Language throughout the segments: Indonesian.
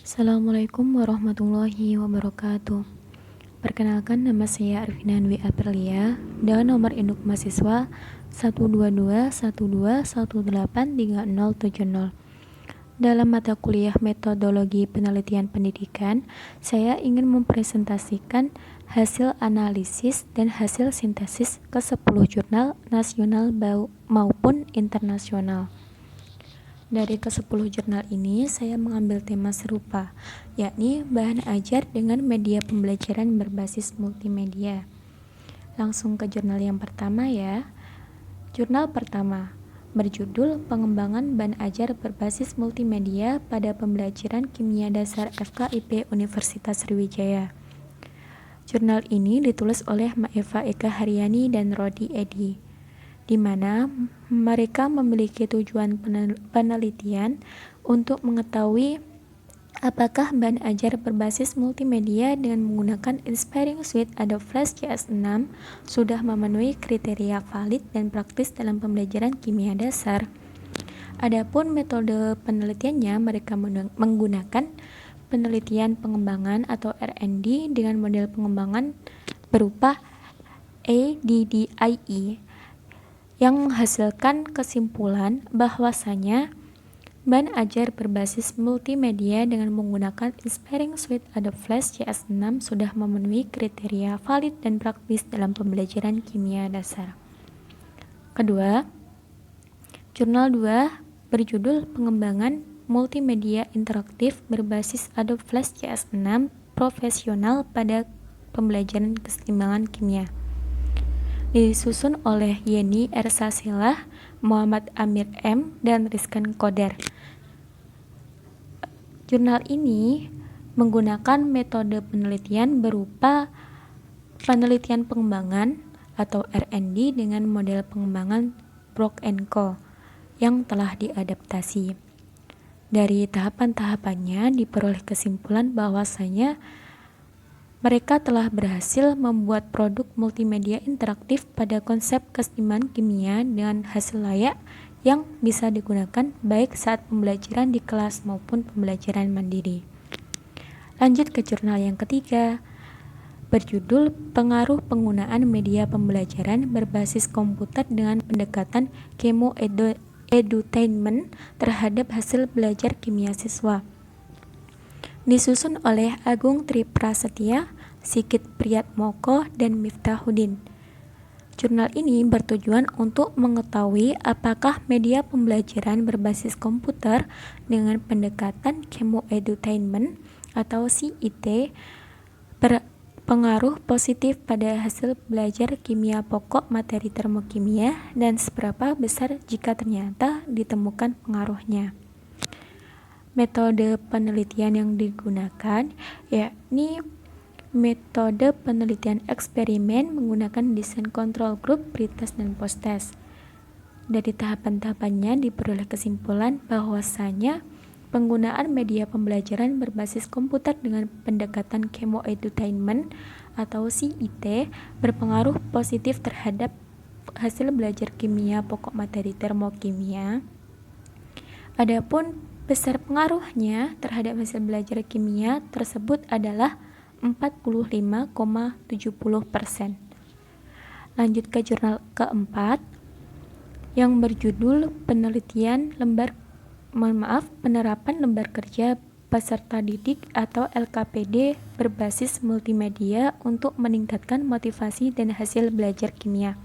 Assalamualaikum warahmatullahi wabarakatuh. Perkenalkan, nama saya Arvina Dwi Aprilia dengan nomor induk mahasiswa 12212183070. Dalam mata kuliah Metodologi Penelitian Pendidikan, saya ingin mempresentasikan hasil analisis dan hasil sintesis ke-10 jurnal nasional maupun internasional. Dari ke-10 jurnal ini, saya mengambil tema serupa, yakni bahan ajar dengan media pembelajaran berbasis multimedia. Langsung ke jurnal yang pertama ya. Jurnal pertama, berjudul Pengembangan Bahan Ajar Berbasis Multimedia pada Pembelajaran Kimia Dasar FKIP Universitas Sriwijaya. Jurnal ini ditulis oleh Maeva Eka Haryani dan Rodi Edi, di mana mereka memiliki tujuan penelitian untuk mengetahui apakah bahan ajar berbasis multimedia dengan menggunakan Inspiring Suite Adobe Flash CS6 sudah memenuhi kriteria valid dan praktis dalam pembelajaran kimia dasar. Adapun metode penelitiannya, mereka menggunakan penelitian pengembangan atau R&D dengan model pengembangan berupa ADDIE yang menghasilkan kesimpulan bahwasanya bahan ajar berbasis multimedia dengan menggunakan Inspiring Suite Adobe Flash CS6 sudah memenuhi kriteria valid dan praktis dalam pembelajaran kimia dasar. Kedua, jurnal 2 berjudul Pengembangan Multimedia Interaktif Berbasis Adobe Flash CS6 Profesional pada Pembelajaran Keseimbangan Kimia. Disusun oleh Yeni Ersasilah, Muhammad Amir M, dan Rizkan Kodar. Jurnal ini menggunakan metode penelitian berupa penelitian pengembangan atau R&D dengan model pengembangan Brock & Co. yang telah diadaptasi. Dari tahapan-tahapannya diperoleh kesimpulan bahwasanya mereka telah berhasil membuat produk multimedia interaktif pada konsep keseimbangan kimia dengan hasil layak yang bisa digunakan baik saat pembelajaran di kelas maupun pembelajaran mandiri. Lanjut ke jurnal yang ketiga, berjudul Pengaruh Penggunaan Media Pembelajaran Berbasis Komputer dengan Pendekatan Chemo Edutainment terhadap hasil belajar kimia siswa. Disusun oleh Agung Triprasetya, Sigit Priyatmoko, dan Miftahuddin. Jurnal ini bertujuan untuk mengetahui apakah media pembelajaran berbasis komputer dengan pendekatan Chemo Edutainment atau CIT berpengaruh positif pada hasil belajar kimia pokok materi termokimia dan seberapa besar jika ternyata ditemukan pengaruhnya. Metode penelitian yang digunakan yakni metode penelitian eksperimen menggunakan desain control group, pretest, dan posttest. Dari tahapan-tahapannya diperoleh kesimpulan bahwasanya penggunaan media pembelajaran berbasis komputer dengan pendekatan Chemo Edutainment atau CIT berpengaruh positif terhadap hasil belajar kimia pokok materi termokimia. Adapun besar pengaruhnya terhadap hasil belajar kimia tersebut adalah 45,70%. Lanjut ke jurnal keempat yang berjudul Penerapan Lembar Kerja Peserta Didik atau LKPD berbasis multimedia untuk meningkatkan motivasi dan hasil belajar kimia.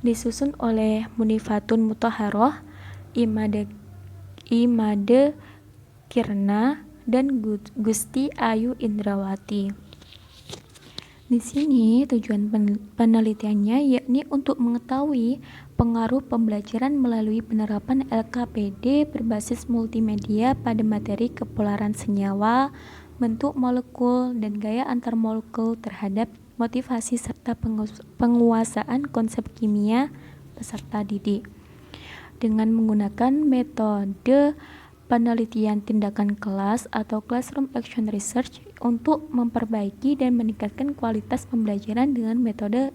Disusun oleh Munifatun Muthaharoh, Imade Kirna, dan Gusti Ayu Indrawati. Di sini tujuan penelitiannya yakni untuk mengetahui pengaruh pembelajaran melalui penerapan LKPD berbasis multimedia pada materi kepolaran senyawa, bentuk molekul, dan gaya antar molekul terhadap motivasi serta penguasaan konsep kimia peserta didik. Dengan menggunakan metode penelitian tindakan kelas atau Classroom Action Research untuk memperbaiki dan meningkatkan kualitas pembelajaran dengan metode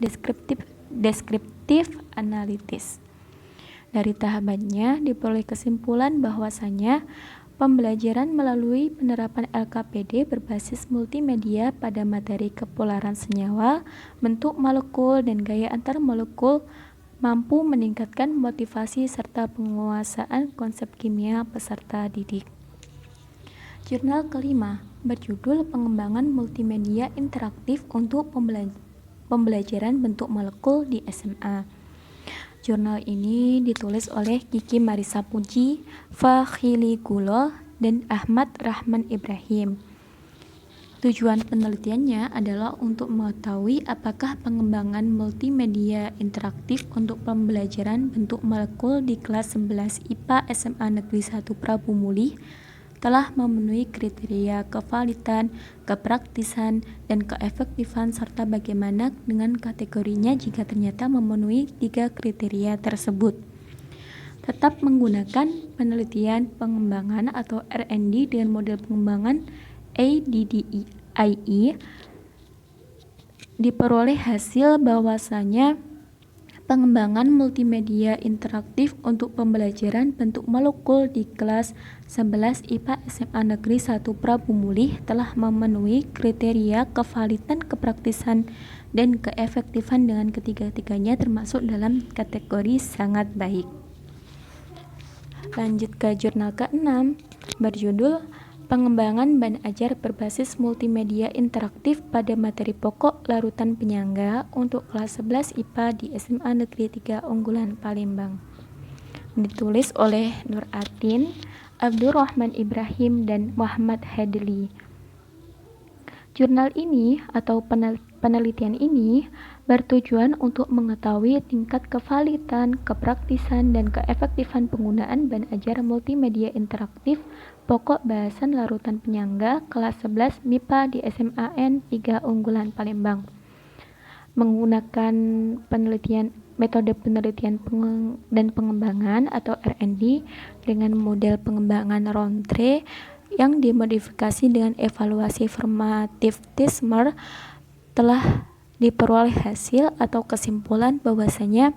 deskriptif analitis. Dari tahapannya diperoleh kesimpulan bahwasanya Pembelajaran melalui penerapan LKPD berbasis multimedia pada materi kepolaran senyawa, bentuk molekul, dan gaya antar molekul mampu meningkatkan motivasi serta penguasaan konsep kimia peserta didik. Jurnal kelima berjudul Pengembangan Multimedia Interaktif untuk Pembelajaran Bentuk Molekul di SMA. Jurnal ini ditulis oleh Kiki Marisa Puji, Fakhili Gulo, dan Ahmad Rahman Ibrahim. Tujuan penelitiannya adalah untuk mengetahui apakah pengembangan multimedia interaktif untuk pembelajaran bentuk molekul di kelas 11 IPA SMA Negeri 1 Prabu Muli telah memenuhi kriteria kevalitan, kepraktisan, dan keefektifan serta bagaimana dengan kategorinya jika ternyata memenuhi 3 kriteria tersebut. Tetap menggunakan penelitian pengembangan atau R&D dengan model pengembangan ADDIE, diperoleh hasil bahwasanya pengembangan multimedia interaktif untuk pembelajaran bentuk molekul di kelas 11 IPA SMA Negeri 1 Prabu Muli telah memenuhi kriteria kevalitan, kepraktisan, dan keefektifan dengan ketiga-tiganya termasuk dalam kategori sangat baik. Lanjut ke jurnal ke-6 berjudul Pengembangan Ban Ajar Berbasis Multimedia Interaktif pada Materi Pokok Larutan Penyangga untuk kelas 11 IPA di SMA Negeri 3 Unggulan Palembang. Ditulis oleh Nur Atin, Abdurrahman Ibrahim, dan Muhammad Hadli. Jurnal ini atau penelitian ini bertujuan untuk mengetahui tingkat kevalitan, kepraktisan, dan keefektifan penggunaan ban ajar multimedia interaktif pokok bahasan larutan penyangga kelas 11 MIPA di SMAN 3 Unggulan Palembang. Menggunakan metode penelitian dan pengembangan atau R&D dengan model pengembangan Rountree yang dimodifikasi dengan evaluasi formatif Tismer, telah diperoleh hasil atau kesimpulan bahwasanya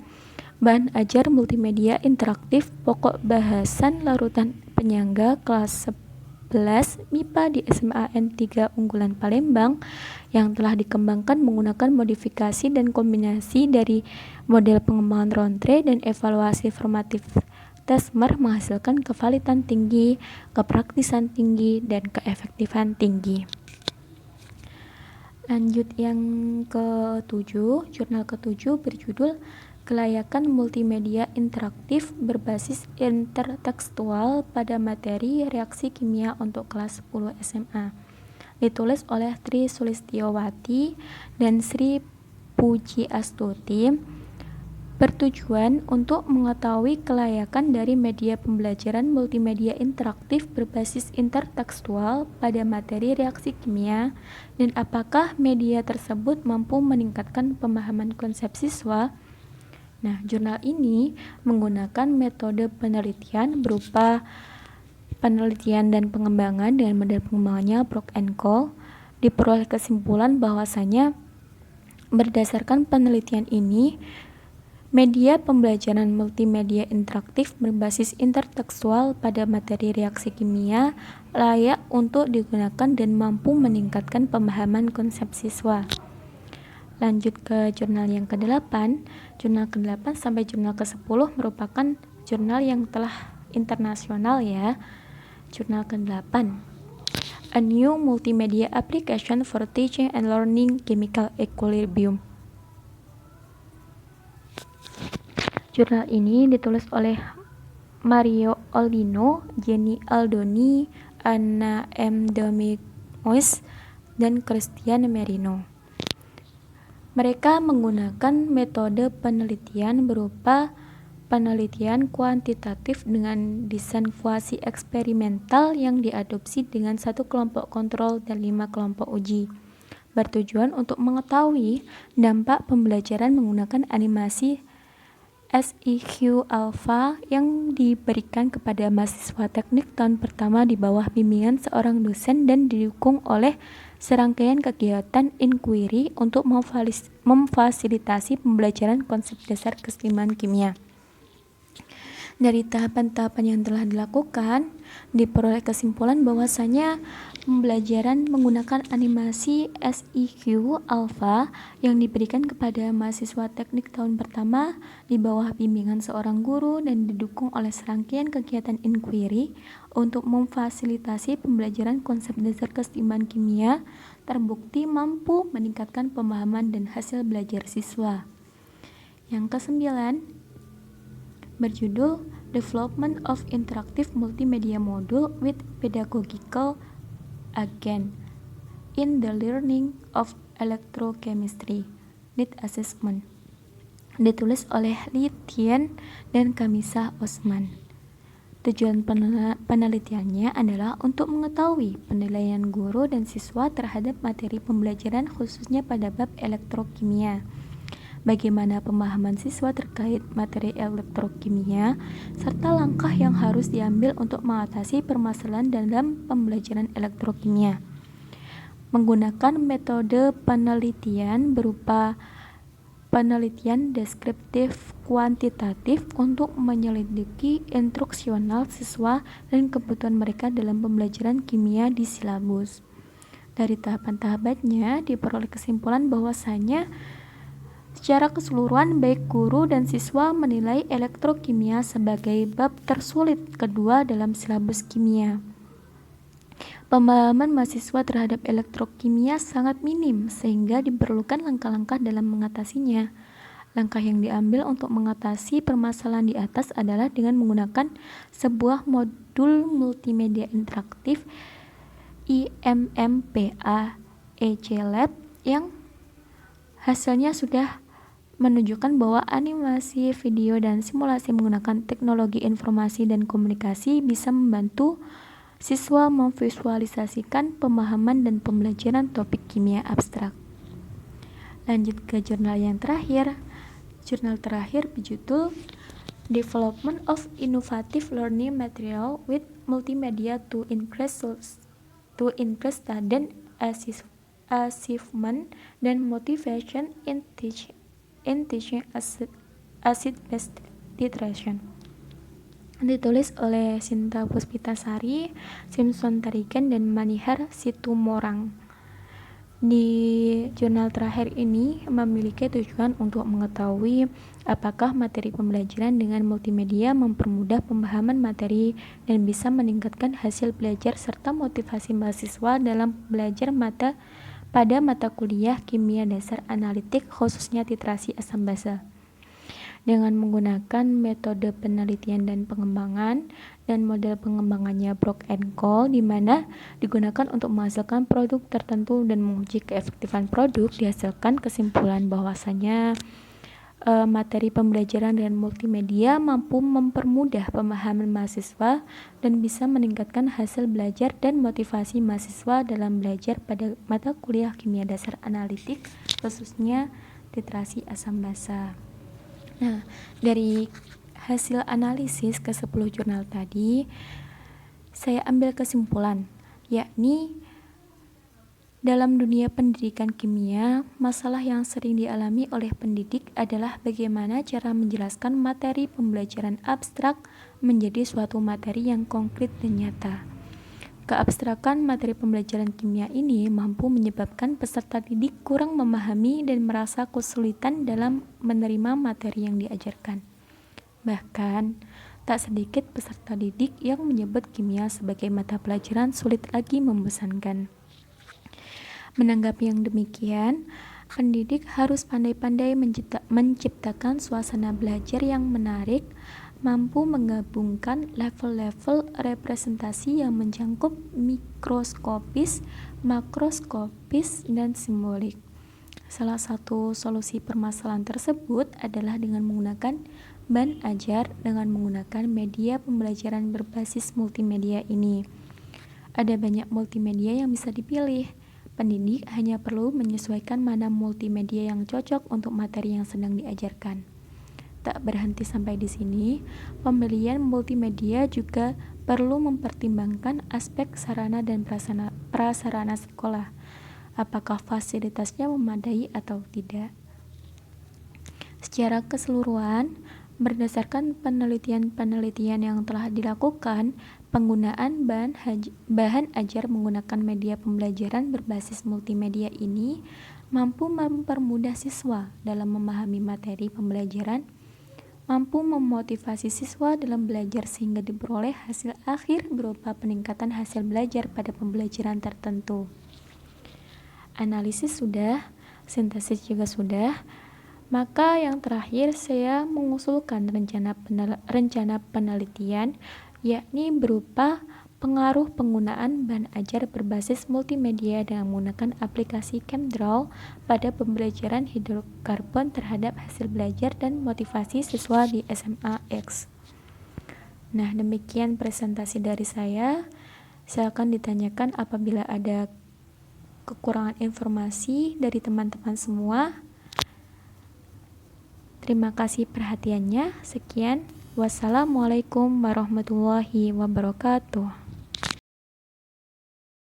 bahan ajar multimedia interaktif pokok bahasan larutan penyangga kelas 11 MIPA di SMAN 3 Unggulan Palembang yang telah dikembangkan menggunakan modifikasi dan kombinasi dari model pengembangan Rountree dan evaluasi formatif Tismer menghasilkan kevalitan tinggi, kepraktisan tinggi, dan keefektifan tinggi. Lanjut yang ke-7, jurnal ke-7 berjudul Kelayakan Multimedia Interaktif Berbasis Intertekstual pada Materi Reaksi Kimia untuk kelas 10 SMA. Ditulis oleh Tri Sulistiowati dan Sri Pujiastuti. Bertujuan untuk mengetahui kelayakan dari media pembelajaran multimedia interaktif berbasis intertekstual pada materi reaksi kimia dan apakah media tersebut mampu meningkatkan pemahaman konsep siswa. Nah, jurnal ini menggunakan metode penelitian berupa penelitian dan pengembangan dengan model pengembangannya Brock and Co. Diperoleh kesimpulan bahwasanya berdasarkan penelitian ini, media pembelajaran multimedia interaktif berbasis intertekstual pada materi reaksi kimia layak untuk digunakan dan mampu meningkatkan pemahaman konsep siswa. Lanjut ke jurnal yang ke-8. Jurnal ke-8 sampai jurnal ke-10 merupakan jurnal yang telah internasional ya. Jurnal ke-8. A New Multimedia Application for Teaching and Learning Chemical Equilibrium. Jurnal ini ditulis oleh Mario Oldino, Jenny Aldoni, Anna M. Domingos, dan Christian Merino. Mereka menggunakan metode penelitian berupa penelitian kuantitatif dengan desain kuasi eksperimental yang diadopsi dengan 1 kelompok kontrol dan 5 kelompok uji. Bertujuan untuk mengetahui dampak pembelajaran menggunakan animasi SIQ Alpha yang diberikan kepada mahasiswa teknik tahun pertama di bawah bimbingan seorang dosen dan didukung oleh serangkaian kegiatan inquiry untuk memfasilitasi pembelajaran konsep dasar keseimbangan kimia. Dari tahapan-tahapan yang telah dilakukan, diperoleh kesimpulan bahwasanya pembelajaran menggunakan animasi SIQ Alpha yang diberikan kepada mahasiswa teknik tahun pertama di bawah bimbingan seorang guru dan didukung oleh serangkaian kegiatan inquiry untuk memfasilitasi pembelajaran konsep dasar keseimbangan kimia terbukti mampu meningkatkan pemahaman dan hasil belajar siswa. Yang kesembilan, berjudul Development of Interactive Multimedia Module with Pedagogical Agent in the Learning of Electrochemistry Need Assessment, ditulis oleh Li Tian dan Kamisah Osman. Tujuan penelitiannya adalah untuk mengetahui penilaian guru dan siswa terhadap materi pembelajaran khususnya pada bab elektrokimia. Bagaimana pemahaman siswa terkait materi elektrokimia, serta langkah yang harus diambil untuk mengatasi permasalahan dalam pembelajaran elektrokimia. Menggunakan metode penelitian berupa penelitian deskriptif kuantitatif untuk menyelidiki instruksional siswa dan kebutuhan mereka dalam pembelajaran kimia di silabus. Dari tahapan-tahapannya diperoleh kesimpulan bahwasanya secara keseluruhan, baik guru dan siswa menilai elektrokimia sebagai bab tersulit kedua dalam silabus kimia. Pemahaman mahasiswa terhadap elektrokimia sangat minim sehingga diperlukan langkah-langkah dalam mengatasinya. Langkah yang diambil untuk mengatasi permasalahan di atas adalah dengan menggunakan sebuah modul multimedia interaktif IMMPA EC Lab yang hasilnya sudah menunjukkan bahwa animasi, video, dan simulasi menggunakan teknologi informasi dan komunikasi bisa membantu siswa memvisualisasikan pemahaman dan pembelajaran topik kimia abstrak. Lanjut ke jurnal yang terakhir. Jurnal terakhir berjudul Development of Innovative Learning Material with Multimedia to Increase Student Achievement dan Motivation in Teaching Acid-Base Titration, ditulis oleh Sinta Puspitasari, Simpson Tarigan, dan Manihar Situmorang. Di jurnal terakhir ini memiliki tujuan untuk mengetahui apakah materi pembelajaran dengan multimedia mempermudah pemahaman materi dan bisa meningkatkan hasil belajar serta motivasi mahasiswa dalam belajar pada mata kuliah kimia dasar analitik khususnya titrasi asam basa. Dengan menggunakan metode penelitian dan pengembangan dan model pengembangannya Brock and Cole di mana digunakan untuk menghasilkan produk tertentu dan menguji keefektifan produk, dihasilkan kesimpulan bahwasanya materi pembelajaran dan multimedia mampu mempermudah pemahaman mahasiswa dan bisa meningkatkan hasil belajar dan motivasi mahasiswa dalam belajar pada mata kuliah kimia dasar analitik khususnya titrasi asam basa. Nah, dari hasil analisis ke-10 jurnal tadi, saya ambil kesimpulan, yakni dalam dunia pendidikan kimia, masalah yang sering dialami oleh pendidik adalah bagaimana cara menjelaskan materi pembelajaran abstrak menjadi suatu materi yang konkret dan nyata. Keabstrakan materi pembelajaran kimia ini mampu menyebabkan peserta didik kurang memahami dan merasa kesulitan dalam menerima materi yang diajarkan. Bahkan, tak sedikit peserta didik yang menyebut kimia sebagai mata pelajaran sulit lagi membosankan. Menanggapi yang demikian, pendidik harus pandai-pandai menciptakan suasana belajar yang menarik, mampu menggabungkan level-level representasi yang mencakup mikroskopis, makroskopis, dan simbolik. Salah satu solusi permasalahan tersebut adalah dengan menggunakan ban ajar dengan menggunakan media pembelajaran berbasis multimedia ini. Ada banyak multimedia yang bisa dipilih. Pendidik hanya perlu menyesuaikan mana multimedia yang cocok untuk materi yang sedang diajarkan. Tak berhenti sampai di sini, pembelian multimedia juga perlu mempertimbangkan aspek sarana dan prasarana sekolah. Apakah fasilitasnya memadai atau tidak? Secara keseluruhan, Berdasarkan penelitian-penelitian yang telah dilakukan, penggunaan bahan ajar menggunakan media pembelajaran berbasis multimedia ini mampu mempermudah siswa dalam memahami materi pembelajaran, mampu memotivasi siswa dalam belajar sehingga diperoleh hasil akhir berupa peningkatan hasil belajar pada pembelajaran tertentu. Analisis sudah, sintesis juga sudah. Maka yang terakhir saya mengusulkan rencana penelitian, yakni berupa pengaruh penggunaan bahan ajar berbasis multimedia dengan menggunakan aplikasi ChemDraw pada pembelajaran hidrokarbon terhadap hasil belajar dan motivasi siswa di SMA X. Nah, demikian presentasi dari saya. Silakan ditanyakan apabila ada kekurangan informasi dari teman-teman semua. Terima kasih perhatiannya. Sekian. Wassalamualaikum warahmatullahi wabarakatuh.